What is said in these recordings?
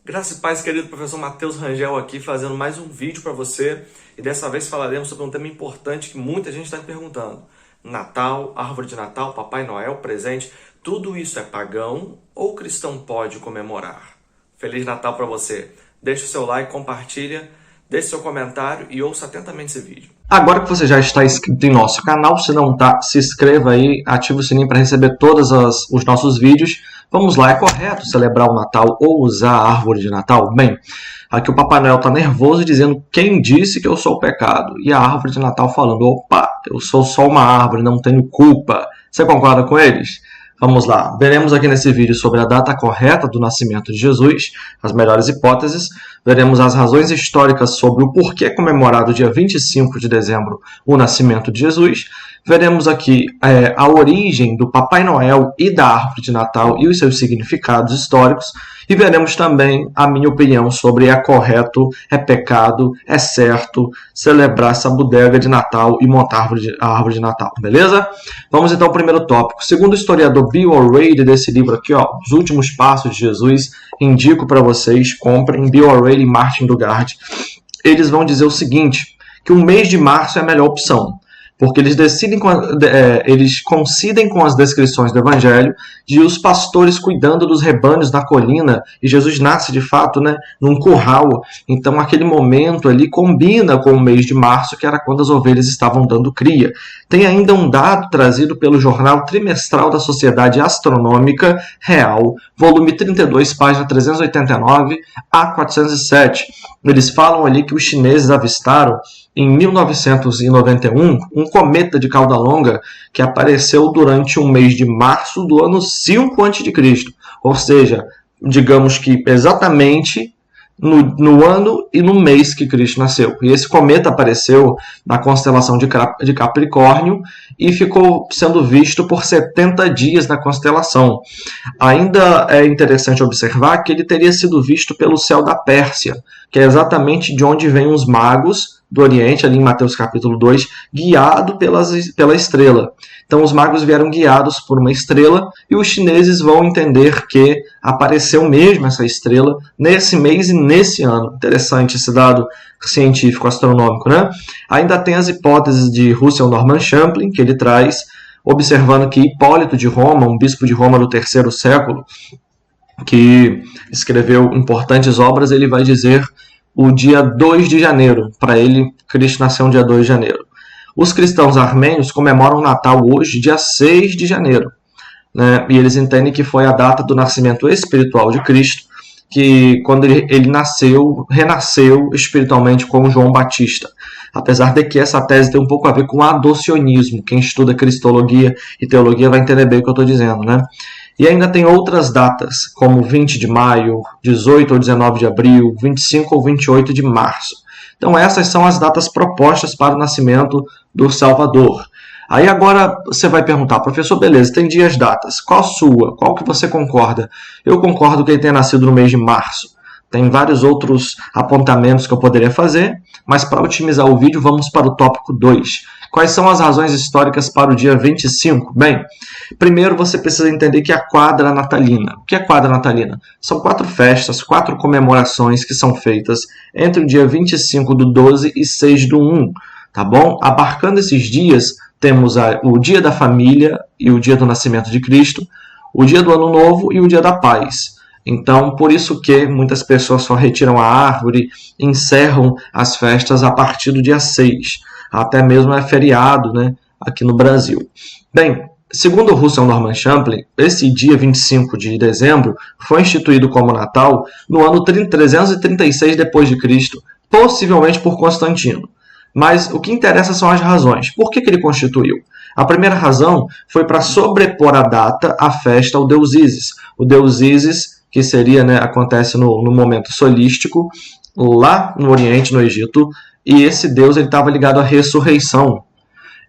Graças e paz, querido professor Matheus Rangel aqui, fazendo mais um vídeo para você. E dessa vez falaremos sobre um tema importante que muita gente está me perguntando. Natal, árvore de Natal, Papai Noel, presente, tudo isso é pagão ou o cristão pode comemorar? Feliz Natal para você. Deixe o seu like, compartilha, deixe seu comentário e ouça atentamente esse vídeo. Agora que você já está inscrito em nosso canal, se não está, se inscreva aí, ative o sininho para receber todos os nossos vídeos. Vamos lá, é correto celebrar o Natal ou usar a árvore de Natal? Bem, aqui o Papai Noel está nervoso dizendo quem disse que eu sou o pecado. E a árvore de Natal falando, opa, eu sou só uma árvore, não tenho culpa. Você concorda com eles? Vamos lá, veremos aqui nesse vídeo sobre a data correta do nascimento de Jesus, as melhores hipóteses, veremos as razões históricas sobre o porquê é comemorado dia 25 de dezembro o nascimento de Jesus, veremos aqui a origem do Papai Noel e da árvore de Natal e os seus significados históricos, e veremos também a minha opinião sobre é correto, é pecado, é certo celebrar essa bodega de Natal e montar a árvore de Natal, beleza? Vamos então ao primeiro tópico. Segundo o historiador Bill O'Reilly, desse livro aqui, ó, Os Últimos Passos de Jesus, indico para vocês, comprem, Bill O'Reilly e Martin Dugard. Eles vão dizer o seguinte, que o mês de março é a melhor opção, porque eles coincidem com as descrições do Evangelho de os pastores cuidando dos rebanhos na colina, e Jesus nasce de fato, né, num curral. Então aquele momento ali combina com o mês de março, que era quando as ovelhas estavam dando cria. Tem ainda um dado trazido pelo Jornal Trimestral da Sociedade Astronômica Real, volume 32, página 389 a 407. Eles falam ali que os chineses avistaram em 1991, um cometa de cauda longa que apareceu durante o mês de março do ano 5 a.C., ou seja, digamos que exatamente no ano e no mês que Cristo nasceu. E esse cometa apareceu na constelação de Capricórnio e ficou sendo visto por 70 dias na constelação. Ainda é interessante observar que ele teria sido visto pelo céu da Pérsia, que é exatamente de onde vêm os magos do Oriente, ali em Mateus capítulo 2, guiado pela estrela. Então os magos vieram guiados por uma estrela e os chineses vão entender que apareceu mesmo essa estrela nesse mês e nesse ano. Interessante esse dado científico astronômico, né? Ainda tem as hipóteses de Russell Norman Champlin, que ele traz, observando que Hipólito de Roma, um bispo de Roma do terceiro século, que escreveu importantes obras, ele vai dizer o dia 2 de janeiro. Para ele, Cristo nasceu no dia 2 de janeiro. Os cristãos armênios comemoram o Natal hoje, dia 6 de janeiro. Né? E eles entendem que foi a data do nascimento espiritual de Cristo, que quando ele nasceu, renasceu espiritualmente como João Batista. Apesar de que essa tese tem um pouco a ver com adocionismo. Quem estuda cristologia e teologia vai entender bem o que eu estou dizendo, né? E ainda tem outras datas, como 20 de maio, 18 ou 19 de abril, 25 ou 28 de março. Então essas são as datas propostas para o nascimento do Salvador. Aí agora você vai perguntar, professor, beleza, tem dias, datas, qual a sua? Qual que você concorda? Eu concordo que ele tenha nascido no mês de março. Tem vários outros apontamentos que eu poderia fazer, mas para otimizar o vídeo, vamos para o tópico 2. Quais são as razões históricas para o dia 25? Bem, primeiro você precisa entender que é a quadra natalina. O que é quadra natalina? São 4 festas, 4 comemorações que são feitas entre o dia 25 do 12 e 6 do 1. Tá bom? Abarcando esses dias, temos o dia da família e o dia do nascimento de Cristo, o dia do ano novo e o dia da paz. Então, por isso que muitas pessoas só retiram a árvore, encerram as festas a partir do dia 6. Até mesmo é feriado, né, aqui no Brasil. Bem, segundo Russell Norman Champlin, esse dia 25 de dezembro foi instituído como Natal no ano 336 d.C., possivelmente por Constantino. Mas o que interessa são as razões. Por que ele constituiu? A primeira razão foi para sobrepor a data à festa ao deus Ísis. O deus Ísis, que seria, né, acontece no momento solístico, lá no Oriente, no Egito, e esse deus estava ligado à ressurreição.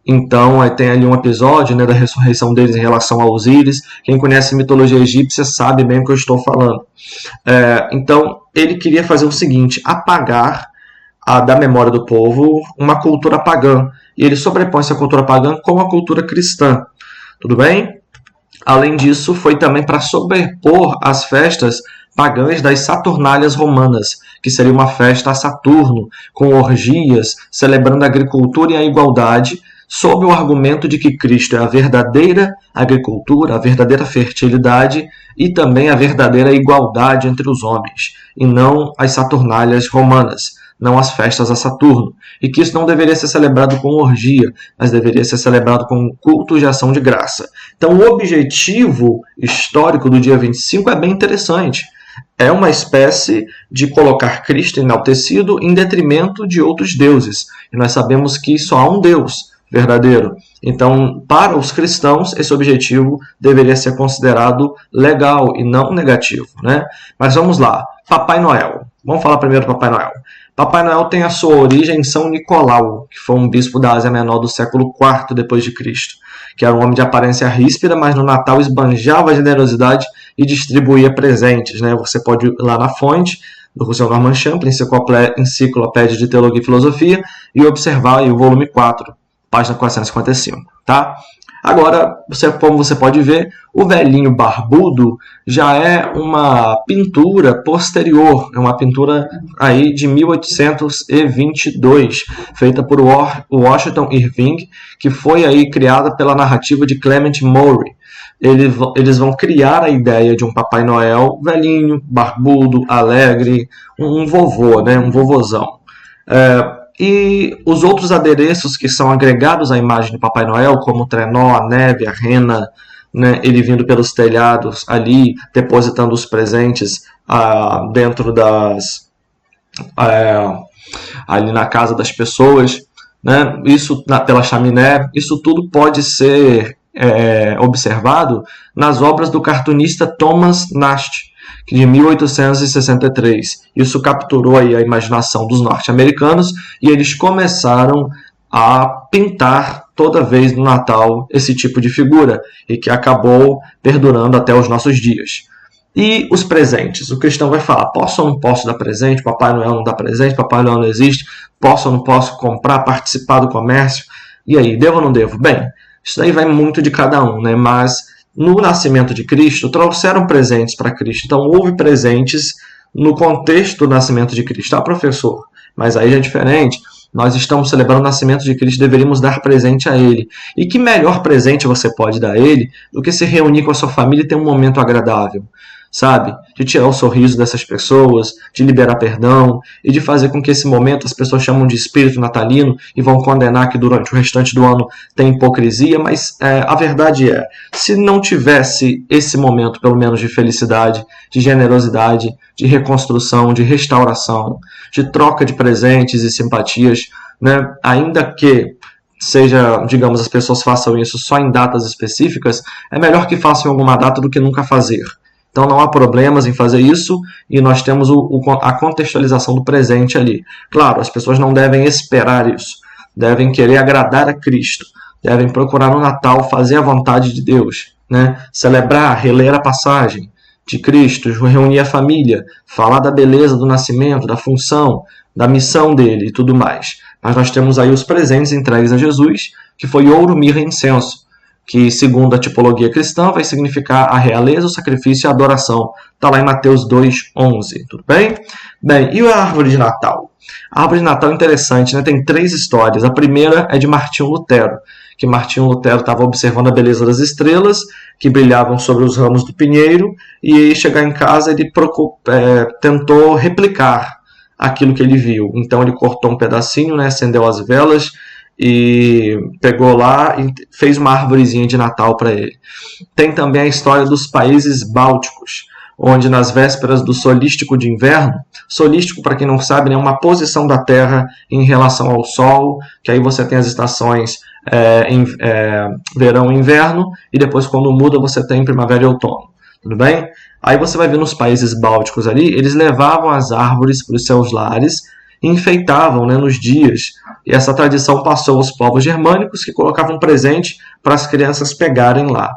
Então, tem ali um episódio, né, da ressurreição deles em relação a Osíris. Quem conhece mitologia egípcia sabe bem o que eu estou falando. Então, ele queria fazer o seguinte, apagar da memória do povo uma cultura pagã. E ele sobrepõe essa cultura pagã com a cultura cristã. Tudo bem? Além disso, foi também para sobrepor as festas pagãs das Saturnálias romanas, que seria uma festa a Saturno, com orgias, celebrando a agricultura e a igualdade, sob o argumento de que Cristo é a verdadeira agricultura, a verdadeira fertilidade e também a verdadeira igualdade entre os homens, e não as Saturnálias romanas, não as festas a Saturno, e que isso não deveria ser celebrado com orgia, mas deveria ser celebrado com culto de ação de graça. Então o objetivo histórico do dia 25 é bem interessante. É uma espécie de colocar Cristo enaltecido em detrimento de outros deuses. E nós sabemos que só há um Deus verdadeiro. Então, para os cristãos, esse objetivo deveria ser considerado legal e não negativo, né? Mas vamos lá. Papai Noel. Vamos falar primeiro do Papai Noel. Papai Noel tem a sua origem em São Nicolau, que foi um bispo da Ásia Menor do século IV depois de Cristo, que era um homem de aparência ríspida, mas no Natal esbanjava generosidade e distribuía presentes, né? Você pode ir lá na fonte do Sr. Norman Champlin, Enciclopédia de Teologia e Filosofia, e observar aí o volume 4, página 455, tá? Agora, como você pode ver, o velhinho barbudo já é uma pintura posterior, é uma pintura aí de 1822, feita por Washington Irving, que foi aí criada pela narrativa de Clement Murray. Eles vão criar a ideia de um Papai Noel velhinho, barbudo, alegre, um vovô, né? Um vovozão. E os outros adereços que são agregados à imagem do Papai Noel, como o trenó, a neve, a rena, né, ele vindo pelos telhados ali, depositando os presentes dentro ali na casa das pessoas, né, isso pela chaminé, isso tudo pode ser observado nas obras do cartunista Thomas Nast, de 1863. Isso capturou aí a imaginação dos norte-americanos e eles começaram a pintar toda vez no Natal esse tipo de figura e que acabou perdurando até os nossos dias. E os presentes? O cristão vai falar, posso ou não posso dar presente? Papai Noel não dá presente? Papai Noel não existe? Posso ou não posso comprar, participar do comércio? E aí, devo ou não devo? Bem, isso daí vai muito de cada um, né? Mas no nascimento de Cristo, trouxeram presentes para Cristo. Então, houve presentes no contexto do nascimento de Cristo. Ah, professor, mas aí já é diferente. Nós estamos celebrando o nascimento de Cristo, deveríamos dar presente a Ele. E que melhor presente você pode dar a Ele do que se reunir com a sua família e ter um momento agradável, sabe? De tirar o sorriso dessas pessoas, de liberar perdão e de fazer com que esse momento as pessoas chamam de espírito natalino e vão condenar que durante o restante do ano tem hipocrisia, mas a verdade é, se não tivesse esse momento, pelo menos de felicidade, de generosidade, de reconstrução, de restauração, de troca de presentes e simpatias, né? Ainda que seja, digamos, as pessoas façam isso só em datas específicas, é melhor que façam em alguma data do que nunca fazer. Então não há problemas em fazer isso e nós temos a contextualização do presente ali. Claro, as pessoas não devem esperar isso, devem querer agradar a Cristo, devem procurar no Natal fazer a vontade de Deus, né? Celebrar, reler a passagem de Cristo, reunir a família, falar da beleza do nascimento, da função, da missão dele e tudo mais. Mas nós temos aí os presentes entregues a Jesus, que foi ouro, mirra e incenso, que, segundo a tipologia cristã, vai significar a realeza, o sacrifício e a adoração. Está lá em Mateus 2:11, tudo bem? Bem, e a árvore de Natal? A árvore de Natal é interessante, né? Tem 3 histórias. A primeira é de Martinho Lutero, que Martinho Lutero estava observando a beleza das estrelas, que brilhavam sobre os ramos do pinheiro, e chegar em casa ele tentou replicar aquilo que ele viu. Então ele cortou um pedacinho, né? Acendeu as velas, e pegou lá e fez uma árvorezinha de Natal para ele. Tem também a história dos países bálticos, onde nas vésperas do solístico de inverno, solístico, para quem não sabe, é uma posição da Terra em relação ao Sol, que aí você tem as estações verão e inverno, e depois quando muda você tem primavera e outono, tudo bem? Aí você vai ver nos países bálticos ali, eles levavam as árvores para os seus lares, enfeitavam, né, nos dias. E essa tradição passou aos povos germânicos, que colocavam presente para as crianças pegarem lá.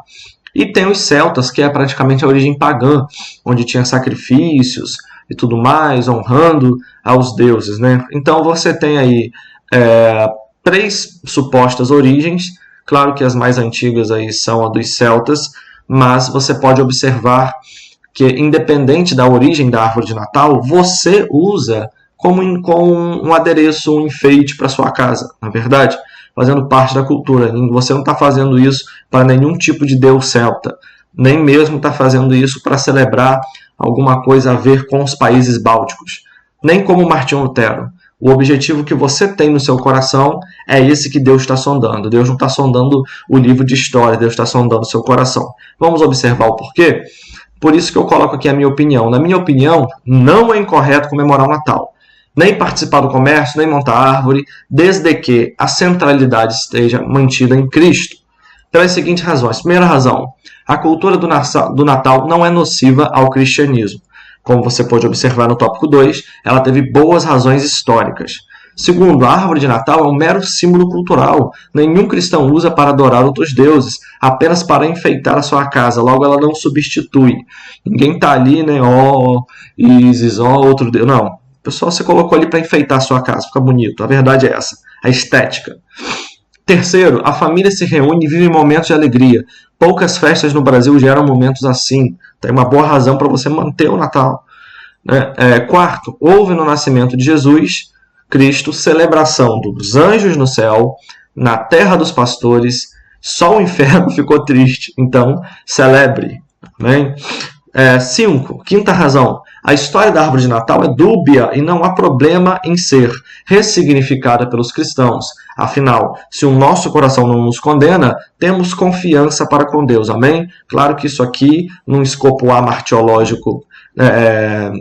E tem os celtas, que é praticamente a origem pagã, onde tinha sacrifícios e tudo mais, honrando aos deuses, né? Então você tem aí 3 supostas origens. Claro que as mais antigas aí são a dos celtas, mas você pode observar que, independente da origem da árvore de Natal, você usa como um adereço, um enfeite para sua casa, na verdade, fazendo parte da cultura. Você não está fazendo isso para nenhum tipo de deus celta, nem mesmo está fazendo isso para celebrar alguma coisa a ver com os países bálticos, nem como Martinho Lutero. O objetivo que você tem no seu coração é esse que Deus está sondando. Deus não está sondando o livro de história, Deus está sondando o seu coração. Vamos observar o porquê? Por isso que eu coloco aqui a minha opinião. Na minha opinião, não é incorreto comemorar o Natal, nem participar do comércio, nem montar árvore, desde que a centralidade esteja mantida em Cristo. Pelas seguintes razões. Primeira razão, a cultura do Natal não é nociva ao cristianismo. Como você pode observar no tópico 2, ela teve boas razões históricas. Segundo, a árvore de Natal é um mero símbolo cultural. Nenhum cristão usa para adorar outros deuses, apenas para enfeitar a sua casa. Logo, ela não substitui. Ninguém está ali, né? Ísis, outro deus. Não. Pessoal, você colocou ali para enfeitar a sua casa, fica bonito. A verdade é essa, a estética. Terceiro, a família se reúne e vive momentos de alegria. Poucas festas no Brasil geram momentos assim. Tem uma boa razão para você manter o Natal. Quarto, houve no nascimento de Jesus Cristo celebração dos anjos no céu, na terra dos pastores, só o inferno ficou triste. Então, celebre. Amém? 5. Quinta razão. A história da árvore de Natal é dúbia e não há problema em ser ressignificada pelos cristãos. Afinal, se o nosso coração não nos condena, temos confiança para com Deus. Amém? Claro que isso aqui, num escopo amartiológico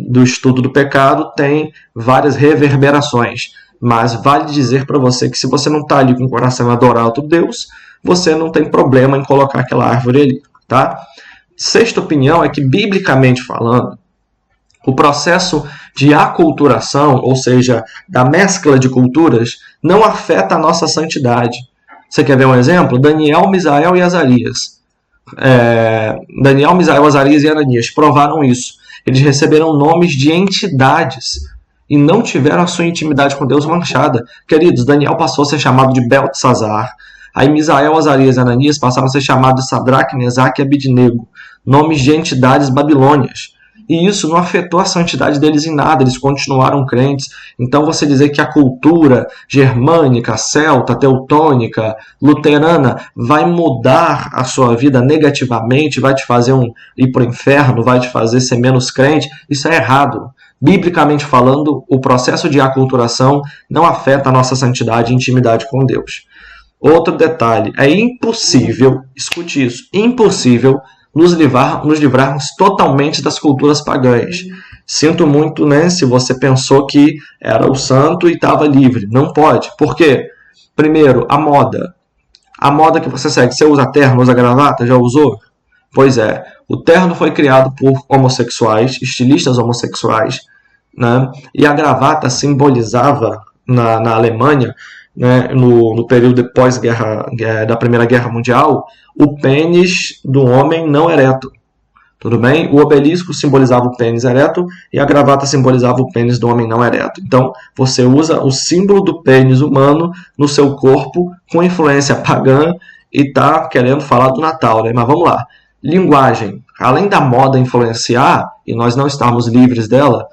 do estudo do pecado, tem várias reverberações. Mas vale dizer para você que se você não está ali com o coração a adorar outro Deus, você não tem problema em colocar aquela árvore ali. Tá? Sexta opinião é que, biblicamente falando, o processo de aculturação, ou seja, da mescla de culturas, não afeta a nossa santidade. Você quer ver um exemplo? Daniel, Misael e Azarias. Daniel, Misael, Azarias e Ananias provaram isso. Eles receberam nomes de entidades e não tiveram a sua intimidade com Deus manchada. Queridos, Daniel passou a ser chamado de Beltesazar. Aí Misael, Azarias e Ananias passaram a ser chamados de Sadraque, Mesaque e Abidnego, nomes de entidades babilônias. E isso não afetou a santidade deles em nada, eles continuaram crentes. Então você dizer que a cultura germânica, celta, teutônica, luterana vai mudar a sua vida negativamente, vai te fazer ir para o inferno, vai te fazer ser menos crente, isso é errado. Biblicamente falando, o processo de aculturação não afeta a nossa santidade e intimidade com Deus. Outro detalhe, é impossível, escute isso, impossível nos livrarmos totalmente das culturas pagãs. Sinto muito, né, se você pensou que era o santo e estava livre. Não pode. Por quê? Primeiro, a moda. A moda que você segue. Você usa terno, usa gravata? Já usou? Pois é. O terno foi criado por homossexuais, estilistas homossexuais, né? E a gravata simbolizava, na Alemanha, né, no período depois da Primeira Guerra Mundial, o pênis do homem não ereto. Tudo bem? O obelisco simbolizava o pênis ereto e a gravata simbolizava o pênis do homem não ereto. Então, você usa o símbolo do pênis humano no seu corpo com influência pagã e está querendo falar do Natal, né? Mas vamos lá. Linguagem. Além da moda influenciar, e nós não estamos livres dela,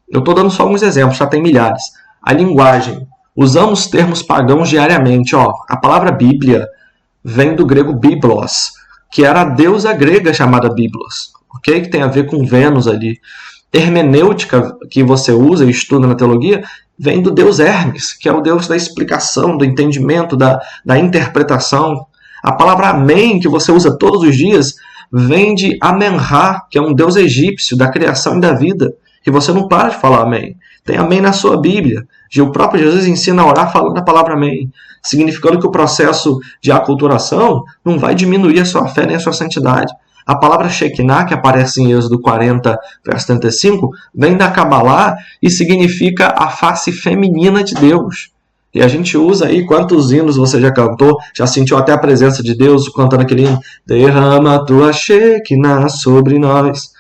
eu estou dando só alguns exemplos, já tem milhares. A linguagem. Usamos termos pagãos diariamente. A palavra Bíblia vem do grego biblos, que era a deusa grega chamada Biblos, okay? Que tem a ver com Vênus ali. Hermenêutica, que você usa e estuda na teologia, vem do deus Hermes, que é o deus da explicação, do entendimento, da interpretação. A palavra amém, que você usa todos os dias, vem de Amenra, que é um deus egípcio da criação e da vida, que você não para de falar amém. Tem amém na sua Bíblia. O próprio Jesus ensina a orar falando a palavra amém, significando que o processo de aculturação não vai diminuir a sua fé nem a sua santidade. A palavra Shekinah, que aparece em Êxodo 40, verso 35, vem da Cabalá e significa a face feminina de Deus. E a gente usa aí, quantos hinos você já cantou, já sentiu até a presença de Deus cantando aquele hino, derrama a tua Shekinah sobre nós.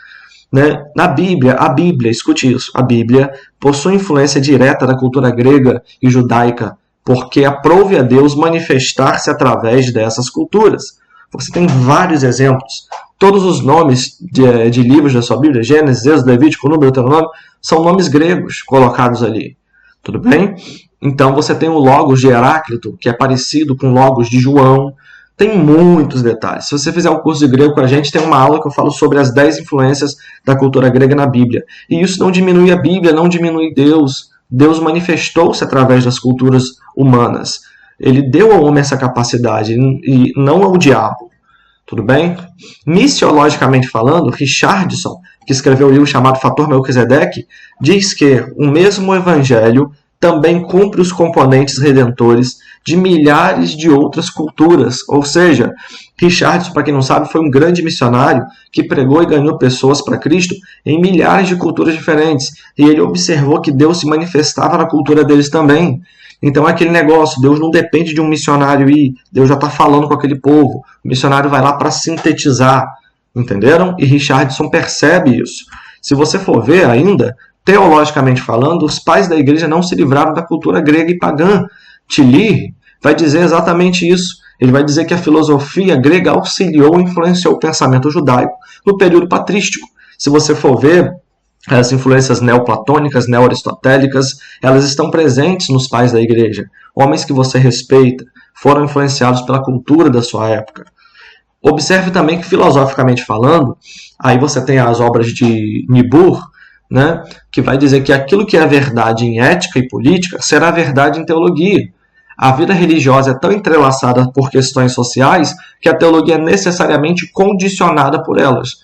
Né? A Bíblia, escute isso, a Bíblia possui influência direta da cultura grega e judaica, porque aprove a Deus manifestar-se através dessas culturas. Você tem vários exemplos. Todos os nomes de livros da sua Bíblia, Gênesis, Êxodo, Levítico, Número, Deuteronômio, são nomes gregos colocados ali. Tudo bem? Então você tem o Logos de Heráclito, que é parecido com o Logos de João. Tem muitos detalhes. Se você fizer um curso de grego com a gente, tem uma aula que eu falo sobre as 10 influências da cultura grega na Bíblia. E isso não diminui a Bíblia, não diminui Deus. Deus manifestou-se através das culturas humanas. Ele deu ao homem essa capacidade, e não ao diabo. Tudo bem? Missiologicamente falando, Richardson, que escreveu um livro chamado Fator Melquisedeque, diz que o mesmo evangelho também cumpre os componentes redentores de milhares de outras culturas. Ou seja, Richardson, para quem não sabe, foi um grande missionário que pregou e ganhou pessoas para Cristo em milhares de culturas diferentes. E ele observou que Deus se manifestava na cultura deles também. Então é aquele negócio, Deus não depende de um missionário ir, Deus já está falando com aquele povo. O missionário vai lá para sintetizar, entenderam? E Richardson percebe isso. Se você for ver ainda, teologicamente falando, os pais da igreja não se livraram da cultura grega e pagã. Tilly vai dizer exatamente isso. Ele vai dizer que a filosofia grega auxiliou e influenciou o pensamento judaico no período patrístico. Se você for ver, as influências neoplatônicas, neo-aristotélicas, elas estão presentes nos pais da igreja. Homens que você respeita, foram influenciados pela cultura da sua época. Observe também que, filosoficamente falando, aí você tem as obras de Niebuhr, né, que vai dizer que aquilo que é verdade em ética e política será verdade em teologia. A vida religiosa é tão entrelaçada por questões sociais que a teologia é necessariamente condicionada por elas.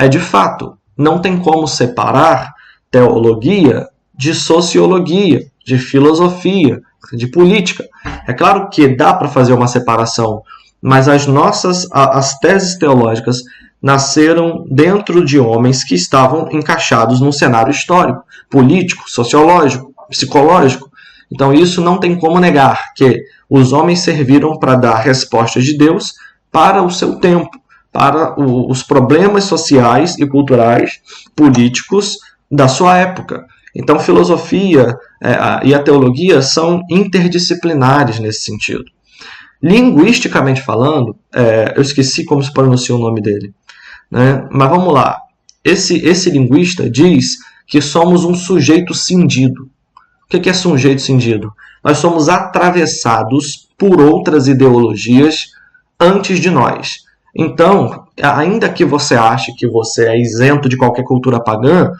De fato, não tem como separar teologia de sociologia, de filosofia, de política. É claro que dá para fazer uma separação, mas as teses teológicas nasceram dentro de homens que estavam encaixados num cenário histórico, político, sociológico, psicológico. Então isso não tem como negar, que os homens serviram para dar respostas de Deus para o seu tempo, para os problemas sociais e culturais, políticos da sua época. Então filosofia e a teologia são interdisciplinares nesse sentido. Linguisticamente falando, eu esqueci como se pronuncia o nome dele, né? Mas vamos lá. Esse linguista diz que somos um sujeito cindido. O que é sujeito cindido? Nós somos atravessados por outras ideologias antes de nós. Então, ainda que você ache que você é isento de qualquer cultura pagã,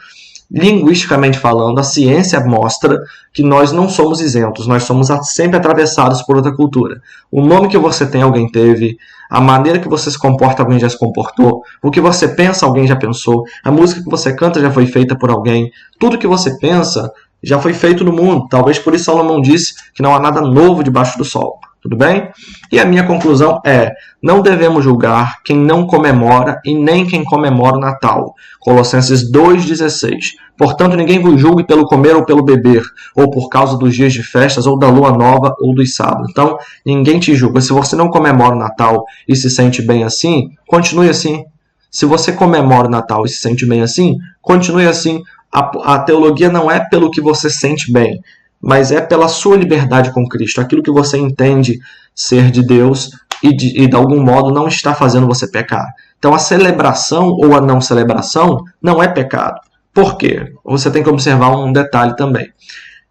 linguisticamente falando, a ciência mostra que nós não somos isentos, nós somos sempre atravessados por outra cultura. O nome que você tem, alguém teve, a maneira que você se comporta, alguém já se comportou, o que você pensa, alguém já pensou, a música que você canta já foi feita por alguém, tudo que você pensa já foi feito no mundo. Talvez por isso Salomão disse que não há nada novo debaixo do sol. Tudo bem? E a minha conclusão é: não devemos julgar quem não comemora e nem quem comemora o Natal. Colossenses 2,16. Portanto, ninguém vos julgue pelo comer ou pelo beber, ou por causa dos dias de festas, ou da lua nova, ou dos sábados. Então, ninguém te julga. Se você não comemora o Natal e se sente bem assim, continue assim. Se você comemora o Natal e se sente bem assim, continue assim. A teologia não é pelo que você sente bem, mas é pela sua liberdade com Cristo, aquilo que você entende ser de Deus e de algum modo não está fazendo você pecar. Então a celebração ou a não celebração não é pecado. Por quê? Você tem que observar um detalhe também.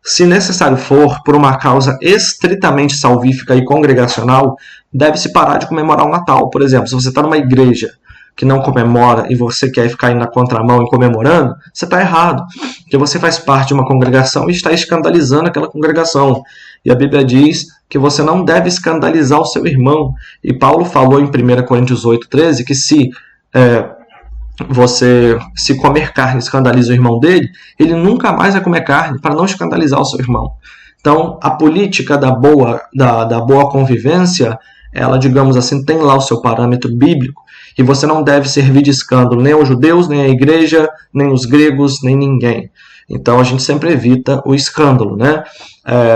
Se necessário for, por uma causa estritamente salvífica e congregacional, deve-se parar de comemorar o Natal. Por exemplo, se você está numa igreja que não comemora e você quer ficar indo na contramão e comemorando, você está errado. Porque você faz parte de uma congregação e está escandalizando aquela congregação. E a Bíblia diz que você não deve escandalizar o seu irmão. E Paulo falou em 1 Coríntios 8,13 que se você comer carne escandaliza o irmão dele, ele nunca mais vai comer carne para não escandalizar o seu irmão. Então, a política da boa convivência, ela, digamos assim, tem lá o seu parâmetro bíblico. E você não deve servir de escândalo nem aos judeus, nem à igreja, nem os gregos, nem ninguém. Então a gente sempre evita o escândalo, né?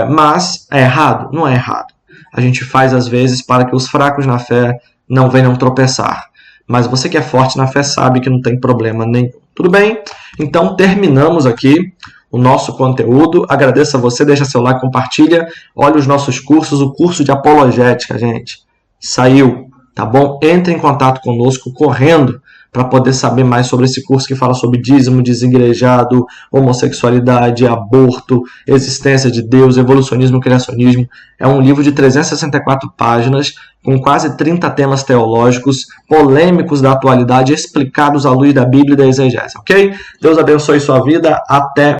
Mas é errado? Não é errado. A gente faz às vezes para que os fracos na fé não venham tropeçar. Mas você que é forte na fé sabe que não tem problema nenhum. Tudo bem? Então terminamos aqui o nosso conteúdo. Agradeço a você, deixa seu like, compartilha. Olha os nossos cursos, o curso de apologética, gente. Saiu. Tá bom? Entre em contato conosco correndo para poder saber mais sobre esse curso que fala sobre dízimo, desigrejado, homossexualidade, aborto, existência de Deus, evolucionismo, criacionismo. É um livro de 364 páginas, com quase 30 temas teológicos, polêmicos da atualidade, explicados à luz da Bíblia e da exegese, ok? Deus abençoe sua vida. Até